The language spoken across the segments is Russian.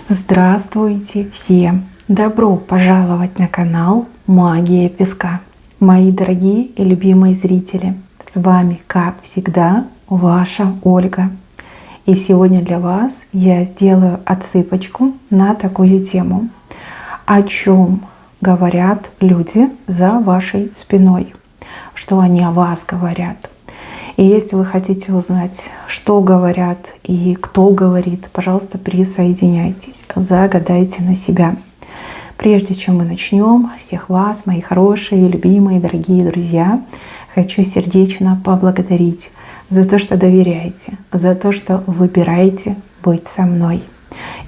Здравствуйте всем! Добро пожаловать на канал Магия Песка. Мои дорогие и любимые зрители, с вами, как всегда, ваша Ольга. И сегодня для вас я сделаю отсыпочку на такую тему. О чем говорят люди за вашей спиной? Что они о вас говорят? И если вы хотите узнать, что говорят и кто говорит, пожалуйста, присоединяйтесь, загадайте на себя. Прежде чем мы начнем, всех вас, мои хорошие, любимые, дорогие друзья, хочу сердечно поблагодарить за то, что доверяете, за то, что выбираете быть со мной,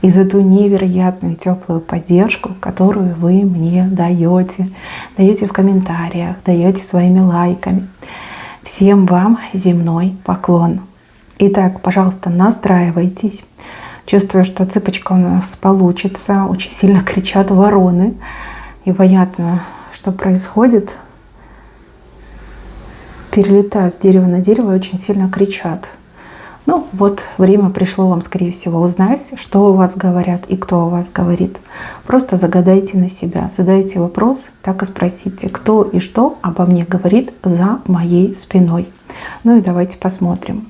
и за ту невероятную теплую поддержку, которую вы мне даете. Даете в комментариях, даете своими лайками. Всем вам земной поклон. Итак, пожалуйста, настраивайтесь. Чувствую, что цыпочка у нас получится. Очень сильно кричат вороны. И понятно, что происходит. Перелетают с дерева на дерево и очень сильно кричат. Ну вот, время пришло вам, скорее всего, узнать, что у вас говорят и кто у вас говорит. Просто загадайте на себя, задайте вопрос, так и спросите, кто и что обо мне говорит за моей спиной. Ну и давайте посмотрим.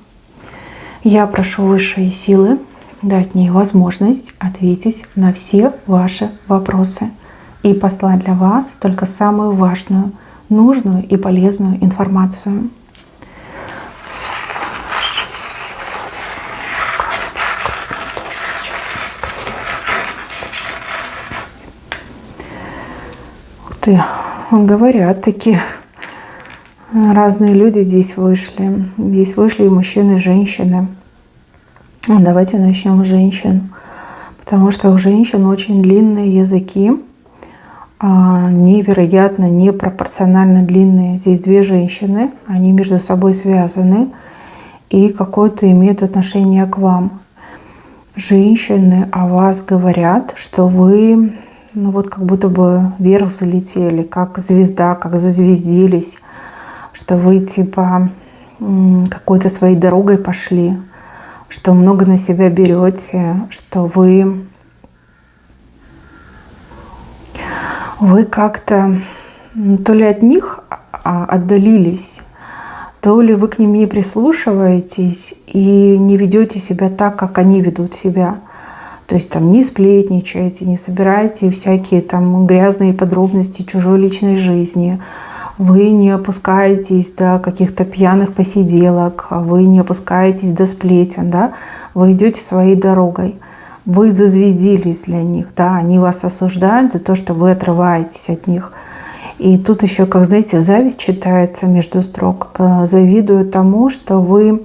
Я прошу высшие силы дать мне возможность ответить на все ваши вопросы и послать для вас только самую важную, нужную и полезную информацию. Говорят, такие разные люди здесь вышли. Здесь вышли и мужчины, и женщины. Давайте начнем с женщин. Потому что у женщин очень длинные языки. Невероятно, непропорционально длинные. Здесь две женщины. Они между собой связаны. И какое-то имеют отношение к вам. Женщины о вас говорят, что вы... Ну вот как будто бы вверх взлетели, как звезда, как зазвездились, что вы типа какой-то своей дорогой пошли, что много на себя берете, что вы как-то то ли от них отдалились, то ли вы к ним не прислушиваетесь и не ведете себя так, как они ведут себя. То есть там не сплетничаете, не собираете всякие там грязные подробности чужой личной жизни. Вы не опускаетесь до каких-то пьяных посиделок, вы не опускаетесь до сплетен, да? Вы идете своей дорогой. Вы зазвездились для них, да? Они вас осуждают за то, что вы отрываетесь от них. И тут еще, как знаете, зависть читается между строк. Завидуют тому, что вы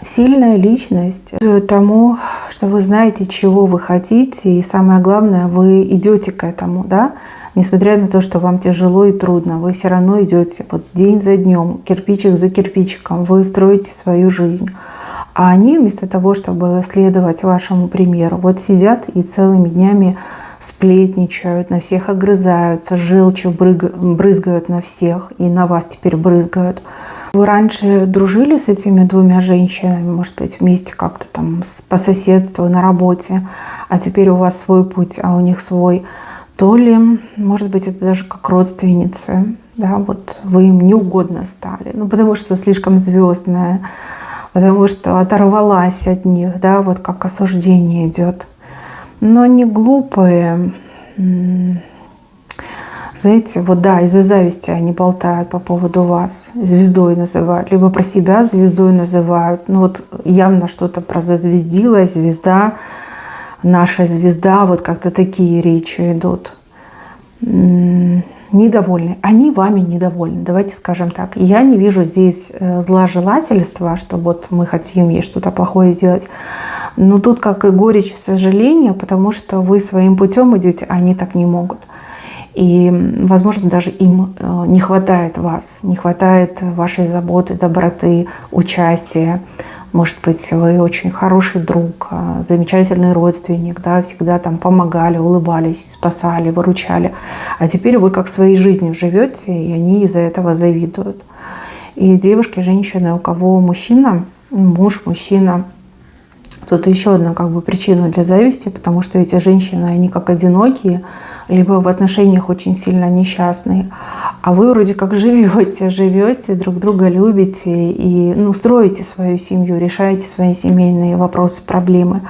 сильная личность, тому, что вы знаете, чего вы хотите, и самое главное, вы идете к этому, да, несмотря на то, что вам тяжело и трудно, вы все равно идете вот день за днем, кирпичик за кирпичиком, вы строите свою жизнь. А они вместо того, чтобы следовать вашему примеру, вот сидят и целыми днями сплетничают, на всех огрызаются, желчью брызгают на всех, и на вас теперь брызгают. Вы раньше дружили с этими двумя женщинами, может быть, вместе как-то там по соседству, на работе, а теперь у вас свой путь, а у них свой. То ли, может быть, это даже как родственницы, да, вот вы им неугодно стали, ну, потому что слишком звездная, потому что оторвалась от них, да, вот как осуждение идет. Но они глупые. Знаете, вот да, из-за зависти они болтают по поводу вас, звездой называют, либо про себя звездой называют. Ну вот явно что-то про зазвездилась, звезда, наша звезда, вот как-то такие речи идут. Недовольны. Они вами недовольны, давайте скажем так. Я не вижу здесь зложелательства, что вот мы хотим ей что-то плохое сделать. Но тут как и горечь и сожаление, потому что вы своим путем идете, а они так не могут. И, возможно, даже им не хватает вас, не хватает вашей заботы, доброты, участия. Может быть, вы очень хороший друг, замечательный родственник, да, всегда там помогали, улыбались, спасали, выручали. А теперь вы как своей жизнью живете, и они из-за этого завидуют. И девушки, женщины, у кого муж, мужчина, Тут еще одна как бы причина для зависти, потому что эти женщины, они как одинокие, либо в отношениях очень сильно несчастные. А вы вроде как живете, друг друга любите и строите свою семью, решаете свои семейные вопросы, проблемы.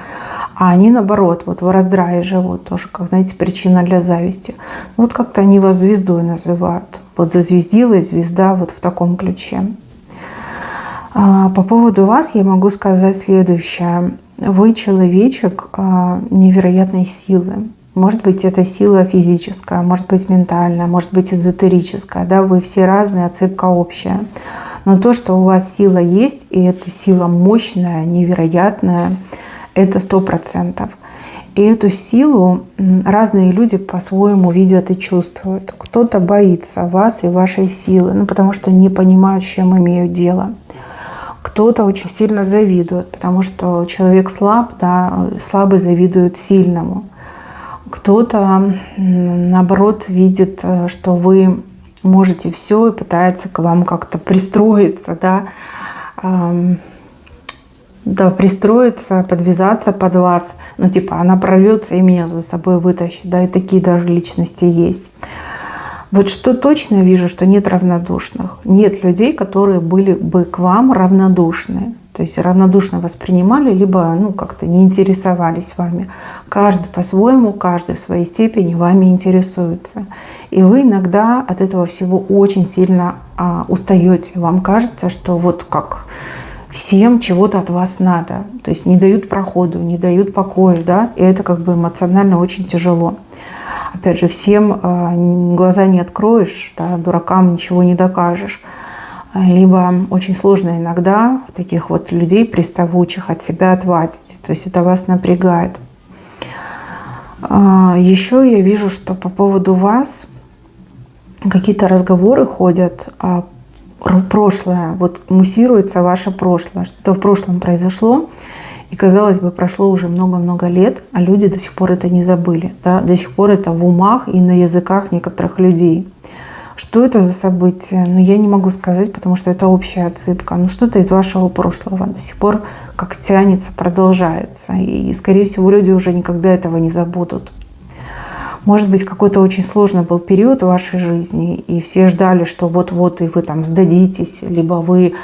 А они наоборот, вот в раздрае живут, тоже, как знаете, причина для зависти. Вот как-то они вас звездой называют. Вот зазвездилась звезда вот в таком ключе. По поводу вас я могу сказать следующее. Вы человечек невероятной силы. Может быть, это сила физическая, может быть, ментальная, может быть, эзотерическая. Да? Вы все разные, отсыпка общая. Но то, что у вас сила есть, и эта сила мощная, невероятная, это 100%. И эту силу разные люди по-своему видят и чувствуют. Кто-то боится вас и вашей силы, потому что не понимают, с чем имеют дело. Кто-то очень сильно завидует, потому что человек слаб, да, слабый завидует сильному. Кто-то, наоборот, видит, что вы можете все и пытается к вам как-то пристроиться, пристроиться, подвязаться под вас. Она прорвется и меня за собой вытащит, да, и такие даже личности есть. Вот что точно вижу, что нет равнодушных. Нет людей, которые были бы к вам равнодушны. То есть равнодушно воспринимали, либо как-то не интересовались вами. Каждый по-своему, каждый в своей степени вами интересуется. И вы иногда от этого всего очень сильно устаете. Вам кажется, что вот как всем чего-то от вас надо. То есть не дают проходу, не дают покоя, да, и это как бы эмоционально очень тяжело. Опять же, всем глаза не откроешь, да, дуракам ничего не докажешь. Либо очень сложно иногда таких вот людей приставучих от себя отвадить. То есть это вас напрягает. Еще я вижу, что по поводу вас какие-то разговоры ходят, прошлое, вот муссируется ваше прошлое, что-то в прошлом произошло, и, казалось бы, прошло уже много-много лет, а люди до сих пор это не забыли. Да? До сих пор это в умах и на языках некоторых людей. Что это за событие? Я не могу сказать, потому что это общая отсыпка. Что-то из вашего прошлого до сих пор как тянется, продолжается. И, скорее всего, люди уже никогда этого не забудут. Может быть, какой-то очень сложный был период в вашей жизни, и все ждали, что вот-вот и вы там сдадитесь, либо вы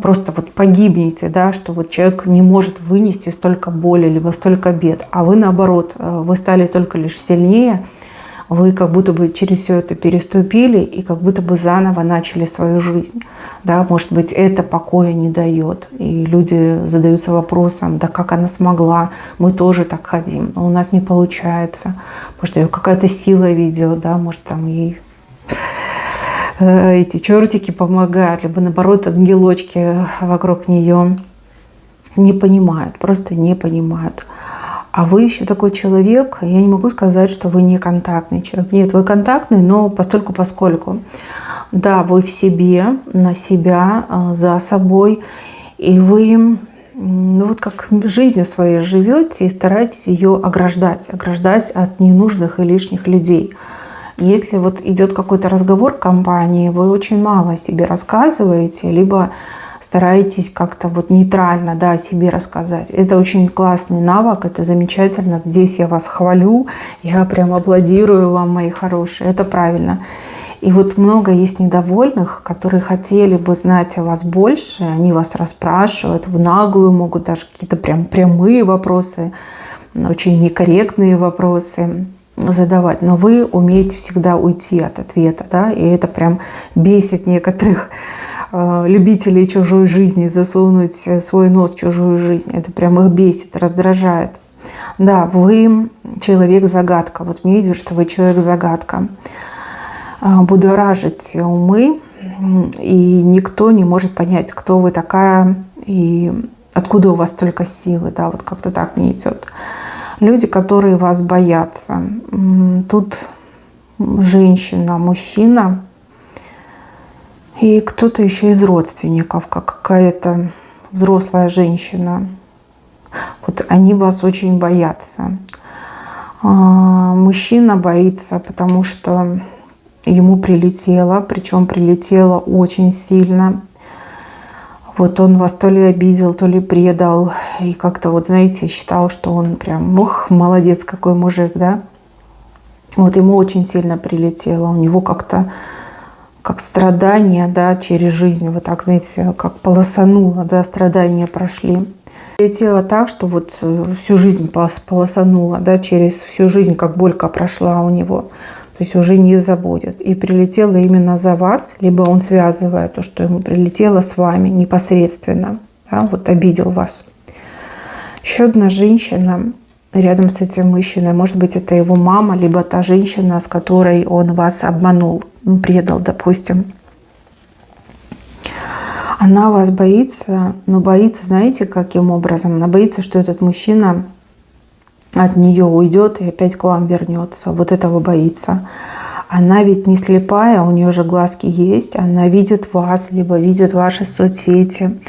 просто вот погибнете, да, что вот человек не может вынести столько боли, либо столько бед. А вы, наоборот, вы стали только лишь сильнее, вы как будто бы через все это переступили и как будто бы заново начали свою жизнь. Да, может быть, это покоя не дает. И люди задаются вопросом, да как она смогла, мы тоже так хотим, но у нас не получается. Может, ее какая-то сила ведет, да, может, там ей эти чертики помогают, либо наоборот ангелочки вокруг нее не понимают, просто не понимают. А вы еще такой человек, я не могу сказать, что вы не контактный человек. Нет, вы контактный, но постольку-поскольку. Да, вы в себе, на себя, за собой, и вы вот как жизнью своей живете и стараетесь ее ограждать от ненужных и лишних людей. Если вот идет какой-то разговор в компании, вы очень мало о себе рассказываете, либо стараетесь как-то вот нейтрально, да, о себе рассказать. Это очень классный навык, это замечательно. Здесь я вас хвалю, я прям аплодирую вам, мои хорошие. Это правильно. И вот много есть недовольных, которые хотели бы знать о вас больше, они вас расспрашивают, в наглую могут даже какие-то прям прямые вопросы, очень некорректные вопросы задавать, но вы умеете всегда уйти от ответа, да, и это прям бесит некоторых любителей чужой жизни, засунуть свой нос в чужую жизнь. Это прям их бесит, раздражает. Да, вы человек-загадка. Вот мне идет, что вы человек-загадка. Будоражите умы, и никто не может понять, кто вы такая и откуда у вас столько силы. Да, вот как-то так мне идет. Люди, которые вас боятся. Тут женщина, мужчина и кто-то еще из родственников, как какая-то взрослая женщина. Вот они вас очень боятся. Мужчина боится, потому что ему прилетело, причем прилетело очень сильно. Вот он вас то ли обидел, то ли предал. И как-то вот, знаете, считал, что он прям, молодец, какой мужик, да. Вот ему очень сильно прилетело. У него как-то как страдания, да, через жизнь, вот так, знаете, как полосануло, да, страдания прошли. Прилетело так, что вот всю жизнь полосануло, да, через всю жизнь как болька прошла у него. То есть уже не забудет. И прилетело именно за вас, либо он связывает то, что ему прилетело с вами непосредственно, да, вот обидел вас. Еще одна женщина рядом с этим мужчиной, может быть, это его мама, либо та женщина, с которой он вас обманул, предал, допустим. Она вас боится, но боится, знаете, каким образом? Она боится, что этот мужчина от нее уйдет и опять к вам вернется. Вот этого боится. Она ведь не слепая, у нее же глазки есть. Она видит вас, либо видит ваши соцсети,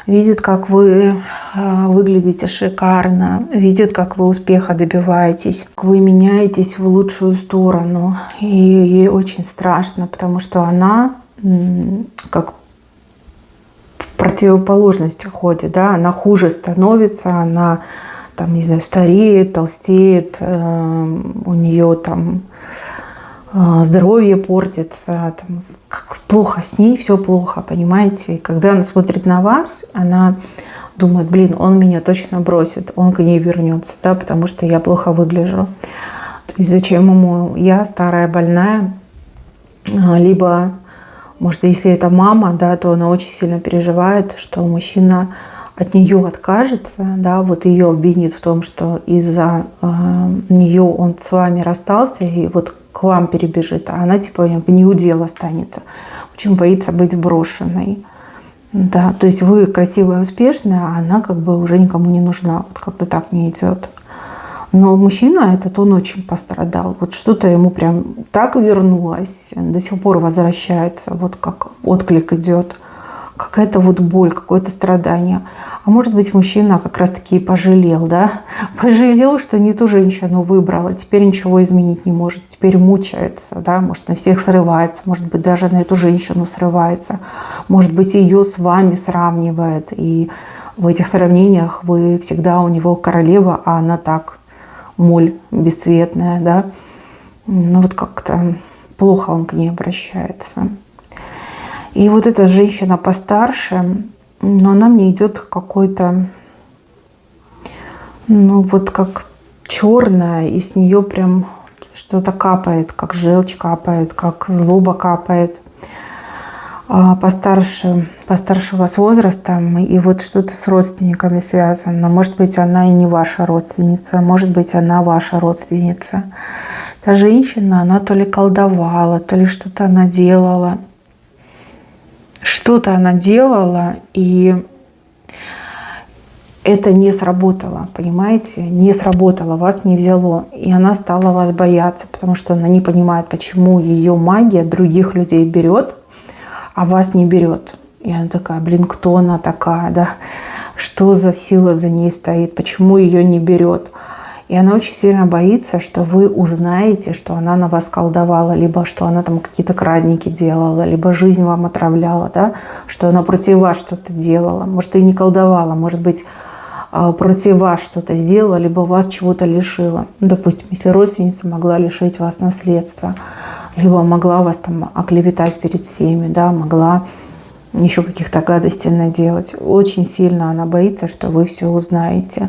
видит, как вы выглядите шикарно, видит, как вы успеха добиваетесь, как вы меняетесь в лучшую сторону. И ей очень страшно, потому что она как в противоположность ходит, да, она хуже становится, она там, не знаю, стареет, толстеет, у нее там здоровье портится, там, как плохо с ней, все плохо, понимаете? И когда она смотрит на вас, она думает, блин, он меня точно бросит, он к ней вернется, да, потому что я плохо выгляжу. То есть зачем ему я, старая, больная, либо, может, если это мама, да, то она очень сильно переживает, что мужчина от нее откажется, да, вот ее обвинит в том, что из-за нее он с вами расстался и вот к вам перебежит, а она типа в неудел останется. Очень боится быть брошенной. Да, то есть вы красивая, успешная, а она как бы уже никому не нужна. Вот как-то так мне идет. Но мужчина этот, он очень пострадал. Вот что-то ему прям так вернулось, до сих пор возвращается, вот как отклик идет. Какая-то вот боль, какое-то страдание. А может быть, мужчина как раз-таки и пожалел, да? Пожалел, что не ту женщину выбрала, теперь ничего изменить не может, теперь мучается, да? Может, на всех срывается, может быть, даже на эту женщину срывается. Может быть, ее с вами сравнивает, и в этих сравнениях вы всегда у него королева, а она так, моль бесцветная, да? Ну вот как-то плохо он к ней обращается. И вот эта женщина постарше, но она мне идет какой-то, ну вот как черная, и с нее прям что-то капает, как желчь капает, как злоба капает. Постарше вас возрастом, и вот что-то с родственниками связано. Может быть, она и не ваша родственница, может быть, она ваша родственница. Та женщина, она то ли колдовала, то ли что-то она делала. Что-то она делала, и это не сработало, понимаете? Не сработало, вас не взяло. И она стала вас бояться, потому что она не понимает, почему ее магия других людей берет, а вас не берет. И она такая, блин, кто она такая, да? Что за сила за ней стоит, почему ее не берет? И она очень сильно боится, что вы узнаете, что она на вас колдовала, либо что она там какие-то крадники делала, либо жизнь вам отравляла, да? Что она против вас что-то делала. Может, и не колдовала, может быть, против вас что-то сделала, либо вас чего-то лишила. Допустим, если родственница могла лишить вас наследства, либо могла вас там оклеветать перед всеми, да, могла еще каких-то гадостей наделать. Очень сильно она боится, что вы все узнаете.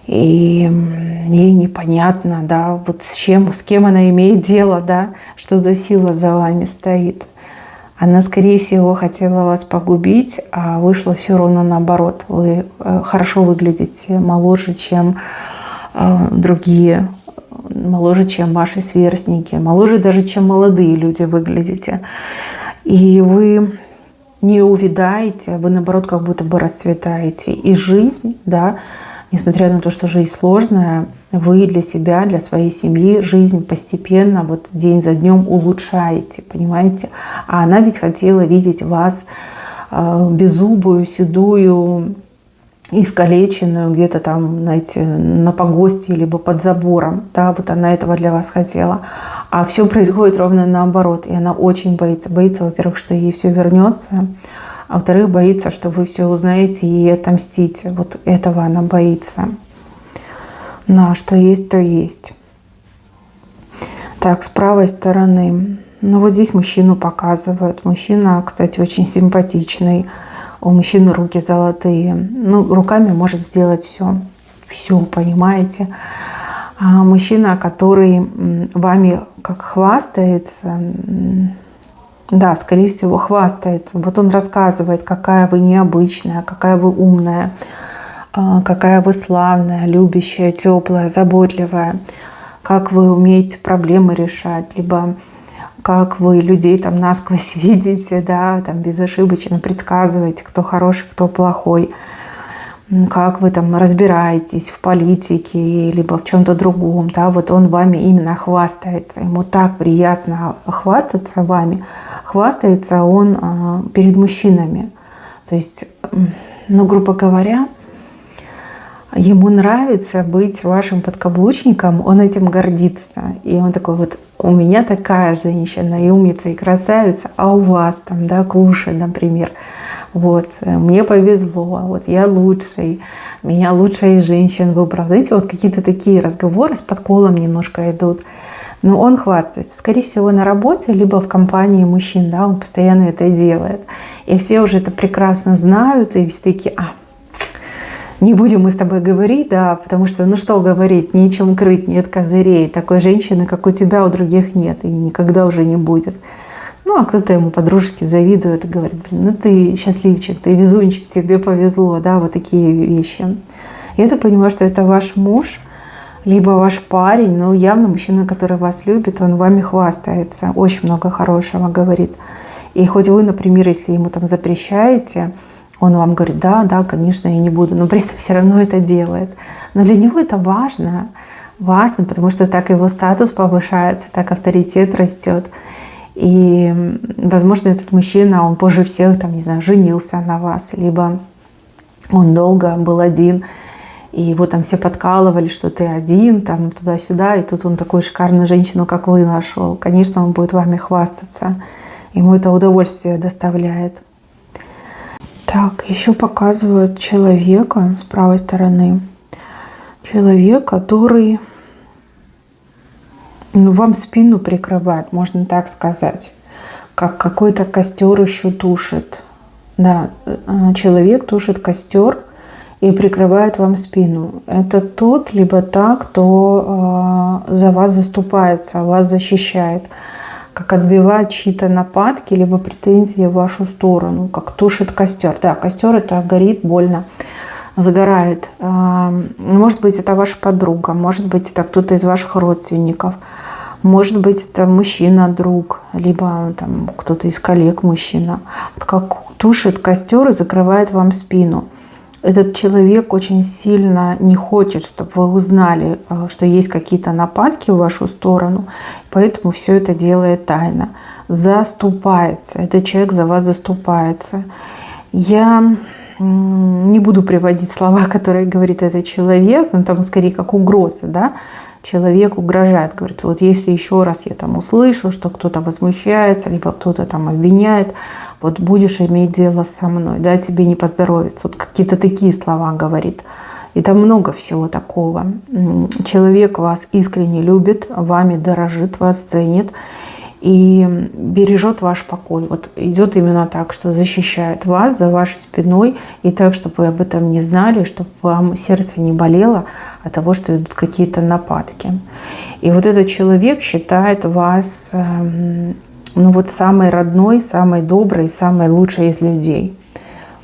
И ей непонятно, да, вот с кем она имеет дело, да, что за сила за вами стоит. Она, скорее всего, хотела вас погубить, а вышло все равно наоборот. Вы хорошо выглядите, моложе, чем другие, моложе, чем ваши сверстники, моложе даже, чем молодые люди выглядите. И вы не увядаете, вы, наоборот, как будто бы расцветаете. И жизнь, да, несмотря на то, что жизнь сложная, вы для себя, для своей семьи жизнь постепенно, вот день за днем улучшаете, понимаете? А она ведь хотела видеть вас беззубую, седую, искалеченную где-то там, знаете, на погосте либо под забором. Да, вот она этого для вас хотела. А все происходит ровно наоборот. И она очень боится. Боится, во-первых, что ей все вернется. А во-вторых, боится, что вы все узнаете и отомстите. Вот этого она боится. На что есть, то есть. Так, с правой стороны. Ну вот здесь мужчину показывают. Мужчина, кстати, очень симпатичный. У мужчины руки золотые. Ну, руками может сделать все. Все, понимаете? А мужчина, который вами как хвастается, да, скорее всего, хвастается. Вот он рассказывает, какая вы необычная, какая вы умная, какая вы славная, любящая, теплая, заботливая, как вы умеете проблемы решать, либо как вы людей там насквозь видите, да, там безошибочно предсказываете, кто хороший, кто плохой, как вы там разбираетесь в политике, либо в чем-то другом, да, вот он вами именно хвастается, ему так приятно хвастаться вами, хвастается он перед мужчинами, то есть, ну, грубо говоря, ему нравится быть вашим подкаблучником, он этим гордится. И он такой вот, у меня такая женщина, и умница, и красавица, а у вас там, да, клуши, например. Вот, мне повезло, вот я лучший, меня лучшая из женщин выбрал. Знаете, вот какие-то такие разговоры с подколом немножко идут. Но он хвастается, скорее всего, на работе, либо в компании мужчин, да, он постоянно это делает. И все уже это прекрасно знают, и все такие, не будем мы с тобой говорить, да, потому что, ну что говорить, нечем крыть, нет козырей. Такой женщины, как у тебя, у других нет и никогда уже не будет. Ну, а кто-то ему по-дружески завидует и говорит, блин, ну ты счастливчик, ты везунчик, тебе повезло, да, вот такие вещи. Я так понимаю, что это ваш муж, либо ваш парень, но явно мужчина, который вас любит, он вами хвастается, очень много хорошего говорит. И хоть вы, например, если ему там запрещаете, он вам говорит, да, конечно, я не буду, но при этом все равно это делает. Но для него это важно, потому что так его статус повышается, так авторитет растет. И, возможно, этот мужчина, он позже всех, там, не знаю, женился на вас, либо он долго был один, и его там все подкалывали, что ты один, там, туда-сюда, и тут он такую шикарную женщину, как вы, нашел. Конечно, он будет вами хвастаться, ему это удовольствие доставляет. Так, еще показывают человека с правой стороны. Человек, который вам спину прикрывает, можно так сказать. Как какой-то костер еще тушит. Да, человек тушит костер и прикрывает вам спину. Это тот, либо та, кто за вас заступается, вас защищает. Как отбивает чьи-то нападки, либо претензии в вашу сторону, как тушит костер. Да, костер это горит, больно, загорает. Может быть, это ваша подруга, может быть, это кто-то из ваших родственников, может быть, это мужчина, друг, либо там кто-то из коллег мужчина. Вот как тушит костер и закрывает вам спину. Этот человек очень сильно не хочет, чтобы вы узнали, что есть какие-то нападки в вашу сторону, поэтому все это делает тайно. Заступается. Этот человек за вас заступается. Я не буду приводить слова, которые говорит этот человек, но там скорее как угрозы, да. Человек угрожает, говорит, вот если еще раз я там услышу, что кто-то возмущается, либо кто-то там обвиняет, вот будешь иметь дело со мной, да, тебе не поздоровится. Вот какие-то такие слова говорит. И там много всего такого. Человек вас искренне любит, вами дорожит, вас ценит и бережет ваш покой. Вот идет именно так, что защищает вас за вашей спиной и так, чтобы вы об этом не знали, чтобы вам сердце не болело от того, что идут какие-то нападки. И вот этот человек считает вас, ну вот самой родной, самой доброй, самой лучшей из людей.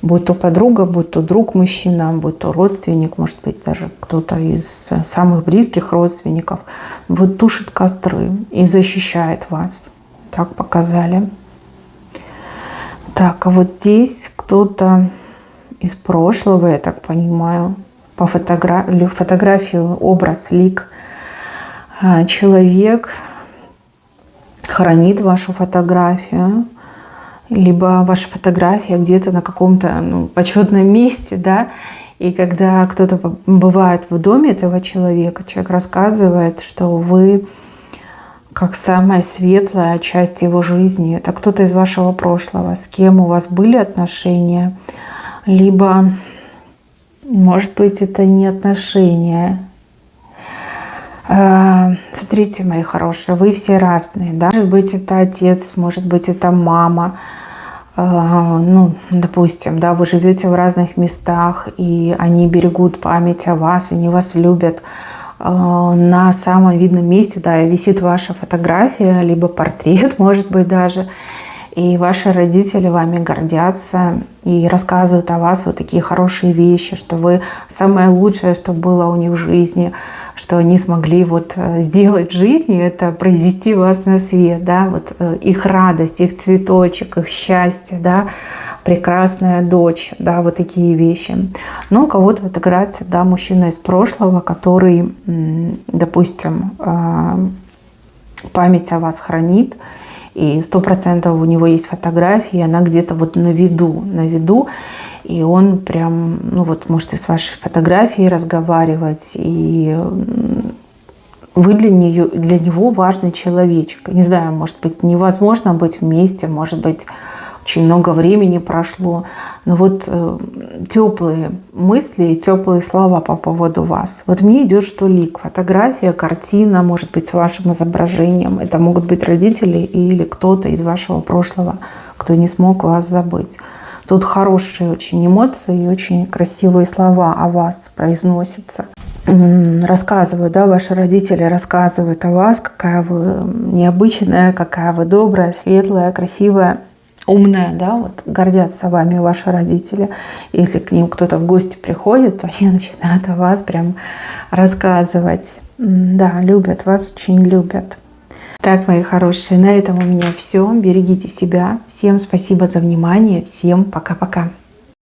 Будь то подруга, будь то друг мужчина, будь то родственник, может быть, даже кто-то из самых близких родственников, вот тушит костры и защищает вас. Так показали. Так, а вот здесь кто-то из прошлого, я так понимаю, по фотографию, образ, лик, человек хранит вашу фотографию, либо ваша фотография где-то на каком-то почетном месте, да, и когда кто-то бывает в доме этого человека, человек рассказывает, что вы как самая светлая часть его жизни. Это кто-то из вашего прошлого, с кем у вас были отношения, либо, может быть, это не отношения. Смотрите, мои хорошие, вы все разные, да? Может быть, это отец, может быть, это мама. Ну, допустим, да, вы живете в разных местах, и они берегут память о вас, они вас любят. На самом видном месте, да, висит ваша фотография, либо портрет, может быть, даже. И ваши родители вами гордятся и рассказывают о вас вот такие хорошие вещи, что вы самое лучшее, что было у них в жизни, что они смогли вот сделать в жизни, это произвести вас на свет, да, вот их радость, их цветочек, их счастье, да, прекрасная дочь, да, вот такие вещи. Но у кого-то вот играет, да, мужчина из прошлого, который, допустим, память о вас хранит, и 100% у него есть фотографии, она где-то вот на виду, и он прям, ну вот, можете с вашей фотографией разговаривать, и вы для него важный человечек. Не знаю, может быть, невозможно быть вместе, может быть, очень много времени прошло, но вот теплые мысли и теплые слова по поводу вас. Вот мне идет что лик, фотография, картина, может быть, с вашим изображением. Это могут быть родители или кто-то из вашего прошлого, кто не смог вас забыть. Тут хорошие очень эмоции и очень красивые слова о вас произносятся. Рассказывают, да, ваши родители рассказывают о вас, какая вы необычная, какая вы добрая, светлая, красивая, умная, да, вот гордятся вами ваши родители. Если к ним кто-то в гости приходит, то они начинают о вас прям рассказывать. Да, любят вас, очень любят. Так, мои хорошие, на этом у меня все. Берегите себя. Всем спасибо за внимание. Всем пока-пока.